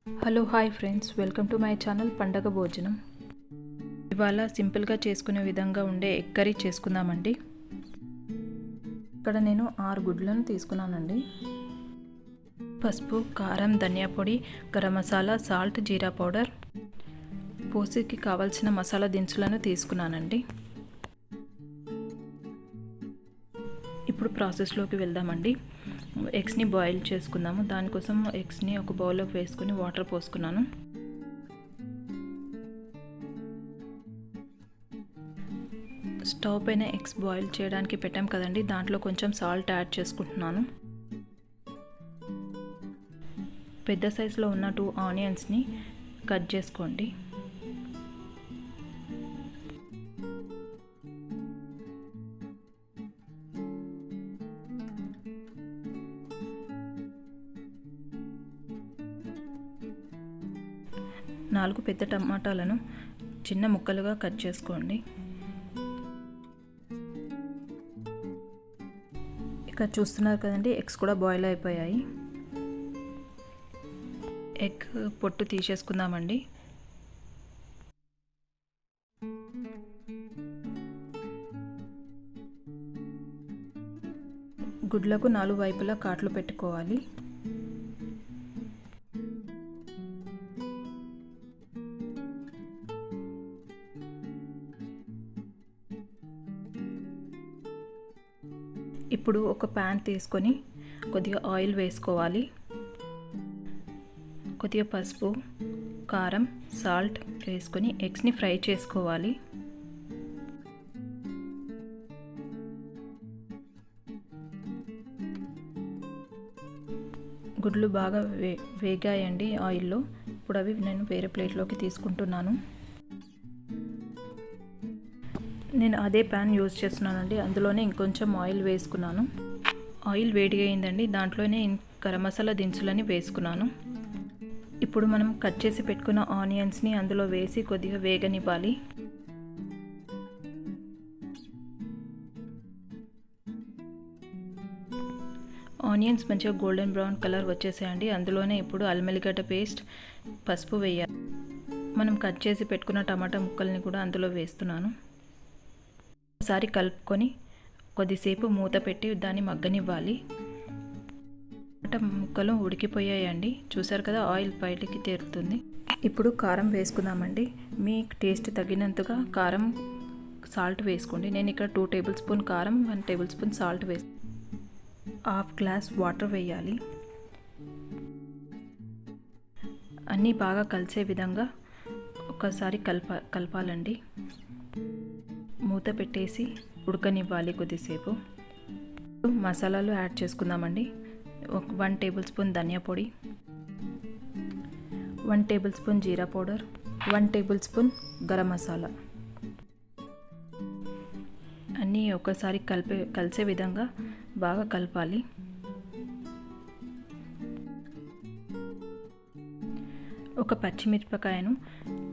Hello hi friends, welcome to my channel పండగ భోజనం. ఇవాళ సింపుల్గా చేసుకునే విధంగా ఉండే ఎగ్ కర్రీ చేసుకుందామండి. ఇక్కడ నేను 6 గుడ్లను తీసుకున్నానండి. పసుపు, కారం, ధనియా పొడి, గరం మసాలా, సాల్ట్, జీరా పౌడర్, పూసికి కావాల్సిన మసాలా దినుసులను తీసుకున్నానండి. ఇప్పుడు ప్రాసెస్లోకి వెళ్దామండి. ఎగ్స్ని బాయిల్ చేసుకుందాము. దానికోసం ఎగ్స్ని ఒక బౌల్లోకి వేసుకొని వాటర్ పోసుకున్నాను. స్టవ్ పైన ఎగ్స్ బాయిల్ చేయడానికి పెట్టాం కదండి, దాంట్లో కొంచెం సాల్ట్ యాడ్ చేసుకుంటున్నాను. పెద్ద సైజులో ఉన్న 2 ఆనియన్స్ని కట్ చేసుకోండి. నాలుగు పెద్ద టమాటాలను చిన్న ముక్కలుగా కట్ చేసుకోండి. ఇక్కడ చూస్తున్నారు కదండి, ఎగ్స్ కూడా బాయిల్ అయిపోయాయి. ఎగ్ పొట్టు తీసేసుకుందామండి. గుడ్లకు 4 వైపులా కాట్లు పెట్టుకోవాలి. ఇప్పుడు ఒక ప్యాన్ తీసుకొని కొద్దిగా ఆయిల్ వేసుకోవాలి. కొద్దిగా పసుపు, కారం, సాల్ట్ వేసుకొని ఎగ్స్ని ఫ్రై చేసుకోవాలి. గుడ్లు బాగా వేగాయండి ఆయిల్లో. ఇప్పుడు అవి నేను వేరే ప్లేట్లోకి తీసుకుంటున్నాను. నేను అదే ప్యాన్ యూజ్ చేస్తున్నానండి. అందులోనే ఇంకొంచెం ఆయిల్ వేసుకున్నాను. ఆయిల్ వేడిగా అయిందండి, దాంట్లోనే గరం మసాలా దినుసులని వేసుకున్నాను. ఇప్పుడు మనం కట్ చేసి పెట్టుకున్న ఆనియన్స్ని అందులో వేసి కొద్దిగా వేగనివ్వాలి. ఆనియన్స్ మంచిగా గోల్డెన్ బ్రౌన్ కలర్ వచ్చేసాయండి. అందులోనే ఇప్పుడు అల్లం వెల్లిగడ్డ పేస్ట్, పసుపు వేయాలి. మనం కట్ చేసి పెట్టుకున్న టమాటా ముక్కల్ని కూడా అందులో వేస్తున్నాను. ఒకసారి కలుపుకొని కొద్దిసేపు మూత పెట్టి దాన్ని మగ్గనివ్వాలి. టమాటా ముక్కలు ఉడికిపోయాయండి. చూసారు కదా, ఆయిల్ బయటికి తేరుతుంది. ఇప్పుడు కారం వేసుకుందామండి. మీ టేస్ట్ తగినంతగా కారం, సాల్ట్ వేసుకోండి. నేను ఇక్కడ 2 టేబుల్ స్పూన్ కారం, 1 టేబుల్ స్పూన్ సాల్ట్ వేసి 1/2 గ్లాస్ వాటర్ వేయాలి. అన్నీ బాగా కలిసే విధంగా ఒకసారి కలపాలండి. మూత పెట్టేసి ఉడకనివ్వాలి కొద్దిసేపు. మసాలాలు యాడ్ చేసుకుందామండి. 1 టేబుల్ స్పూన్ ధనియా పొడి, 1 టేబుల్ స్పూన్ జీరా powder, 1 table spoon garam masala. అన్నీ ఒకసారి కలిసే విధంగా బాగా కలపాలి. ఒక పచ్చిమిరపకాయను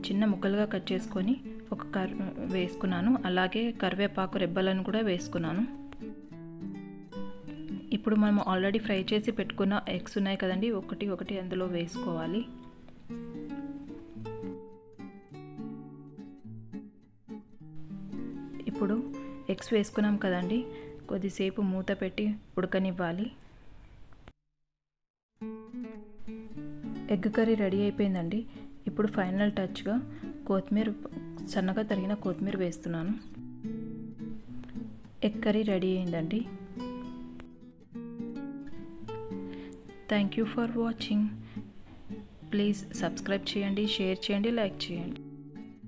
చిన్న ముక్కలుగా కట్ చేసుకొని వేసుకున్నాను. అలాగే కరివేపాకు రెబ్బలను కూడా వేసుకున్నాను. ఇప్పుడు మనం ఆల్రెడీ ఫ్రై చేసి పెట్టుకున్న ఎగ్స్ ఉన్నాయి కదండి, ఒకటి అందులో వేసుకోవాలి. ఇప్పుడు ఎగ్స్ వేసుకున్నాం కదండి, కొద్దిసేపు మూత పెట్టి ఉడకనివ్వాలి. ఎగ్ కర్రీ రెడీ అయిపోయిందండి. ఇప్పుడు ఫైనల్ టచ్గా సన్నగా తరిగిన కొత్తిమీర వేస్తున్నాను. ఎగ్ కర్రీ రెడీ అయిందండి. Thank you for watching. Please subscribe చేయండి, షేర్ చేయండి, లైక్ చేయండి.